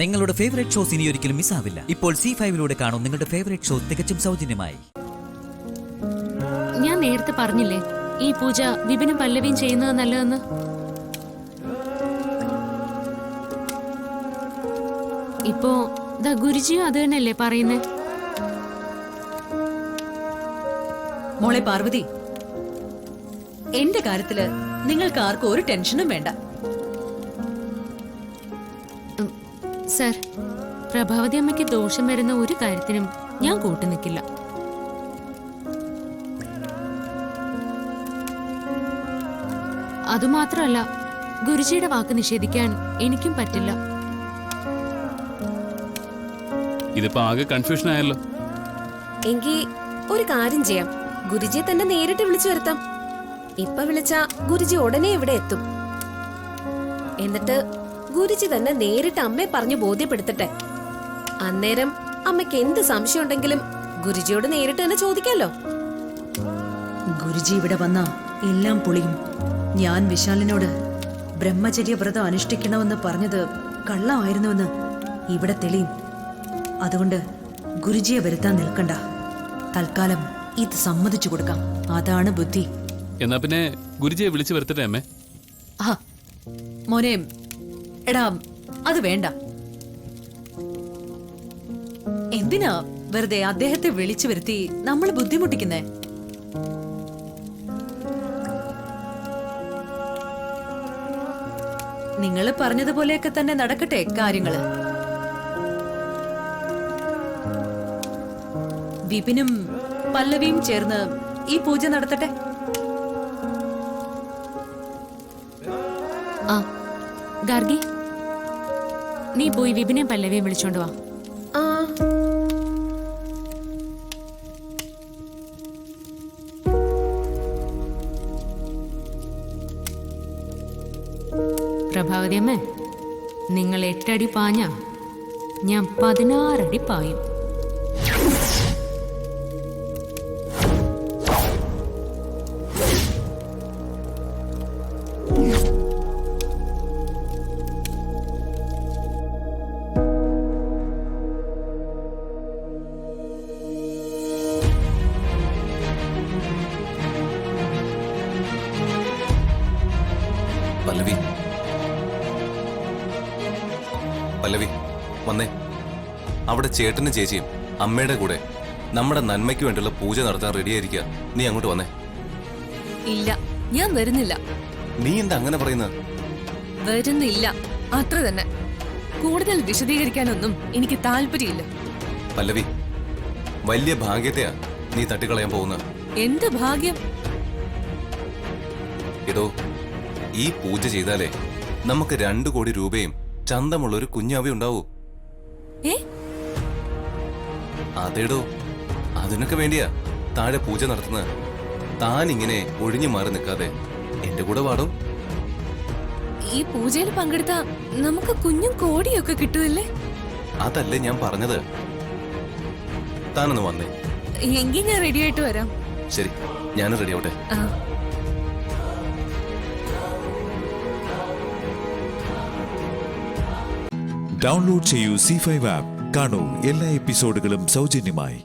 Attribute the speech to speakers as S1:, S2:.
S1: നിങ്ങളുടെ favourite shows ഇനി ഒരിക്കലും മിസ്സാവില്ല. ഇപ്പോൾ C5-ലൂടെ കാണും നിങ്ങളുടെ ഫേവറേറ്റ് ഷോ തികച്ചും സൗജന്യമായി.
S2: ഞാൻ നേരത്തെ പറഞ്ഞില്ലേ ഈ പൂജ വിപിനും പല്ലവിയും ചെയ്യുന്നത് നല്ലതെന്ന്. ഇപ്പോ ഗുരുജിയും അത് തന്നെയല്ലേ പറയുന്നേ?
S3: മോളെ പാർവതി, എന്റെ കാര്യത്തില് നിങ്ങൾക്ക് ആർക്കും ഒരു ടെൻഷനും വേണ്ട.
S2: സർ, പ്രഭാവതി അമ്മയ്ക്ക് ദോഷം വരുന്ന ഒരു കാര്യത്തിനും ഞാൻ കൂട്ടുനിൽക്കില്ല. അതുമാത്രമല്ല, ഗുരുജിയുടെ വാക്ക് നിഷേധിക്കാൻ എനിക്കും പറ്റില്ല.
S4: ഇതിപ്പോ ആകെ കൺഫ്യൂഷൻ ആയല്ലോ.
S5: എങ്കിൽ ഒരു കാര്യം ചെയ്യാം, ഗുരുജിയെ തന്നെ നേരിട്ട് വിളിച്ചു വരുത്താം. ഇപ്പൊ വിളിച്ച ഗുരുജി ഉടനെ ഇവിടെ എത്തും. എന്നിട്ട് ഗുരുജി തന്നെ നേരിട്ട് അമ്മയെ പറഞ്ഞു ബോധ്യപ്പെടുത്തട്ടെ. അന്നേരം അമ്മയ്ക്ക് എന്ത് സംശയം ഉണ്ടെങ്കിലും ഗുരുജിയോട് നേരിട്ട് തന്നെ ചോദിക്കാലോ.
S3: ഗുരുജി ഇവിടെ വന്ന എല്ലാം പൊളിയും. ഞാൻ വിശാലിനോട് ബ്രഹ്മചര്യ വ്രതം അനുഷ്ഠിക്കണമെന്ന് പറഞ്ഞത് കള്ളമായിരുന്നുവെന്ന് ഇവിടെ തെളിയും. അതുകൊണ്ട് ഗുരുജിയെ വരുത്താൻ നിൽക്കണ്ട. തൽക്കാലം ഇത് സമ്മതിച്ചു കൊടുക്കാം. അതാണ് ബുദ്ധി.
S4: എന്നാ പിന്നെ ഗുരുജിയെ വിളിച്ചു വരുത്തട്ടെ അമ്മേ.
S3: മോനെ, എടാ അത് വേണ്ട. എന്തിനാ വെറുതെ അദ്ദേഹത്തെ വിളിച്ചു വരുത്തി നമ്മൾ ബുദ്ധിമുട്ടിക്കുന്നേ? നിങ്ങൾ പറഞ്ഞതുപോലെയൊക്കെ തന്നെ നടക്കട്ടെ കാര്യങ്ങള്. വിപിനും പല്ലവിയും ചേർന്ന് ഈ പൂജ നടത്തട്ടെ.
S2: ആ ഗാർഗി, നീ പോയി വിപിനെ പല്ലവിയെ വിളിച്ചോണ്ട് വാ. പ്രഭാവതി അമ്മേ, നിങ്ങൾ 8 അടി പാഞ്ഞ ഞാൻ 16 അടി പായും.
S6: പല്ലവി, പല്ലവി വന്നേ. അവിടെ ചേട്ടനും ചേച്ചിയും അമ്മയുടെ കൂടെ നമ്മുടെ നന്മയ്ക്ക് വേണ്ടിയുള്ള പൂജ നടത്താൻ റെഡിയായിരിക്കുക. നീ അങ്ങോട്ട് വന്നേ.
S7: ഇല്ല, ഞാൻ വരുന്നില്ല.
S6: നീ എന്താ അങ്ങനെ പറയുന്നത്?
S7: വരുന്നില്ല, അത്ര തന്നെ. കൂടുതൽ വിശദീകരിക്കാനൊന്നും എനിക്ക് താല്പര്യമില്ല.
S6: പല്ലവി, വലിയ ഭാഗ്യത്തെയാ നീ തട്ടിക്കളയാൻ പോകുന്നത്.
S7: എന്ത് ഭാഗ്യം?
S6: ഇതോ, ഈ പൂജ ചെയ്താലേ നമുക്ക് 2 കോടി രൂപയും ചന്തമുള്ള ഒരു കുഞ്ഞാവി ഉണ്ടാവൂ. അതേടോ, അതിനൊക്കെ വേണ്ടിയാ താഴെ പൂജ നടത്തുന്നത്. താൻ ഇങ്ങനെ ഒഴിഞ്ഞു മാറി നിൽക്കാതെ എന്റെ കൂടെ വാടോ.
S7: ഈ പൂജയിൽ പങ്കെടുത്താ നമുക്ക് കുഞ്ഞും കോടിയൊക്കെ കിട്ടുമല്ലേ?
S6: അതല്ലേ ഞാൻ പറഞ്ഞത്. താനൊന്ന് വന്നേ.
S7: എങ്കിൽ ഞാൻ റെഡി ആയിട്ട് വരാം.
S6: ശരി, ഞാനും റെഡി ആവട്ടെ.
S8: ഡൗൺലോഡ് ചെയ്യൂ C5 ആപ്പ്. കാണൂ എല്ലാ എപ്പിസോഡുകളും സൗജന്യമായി.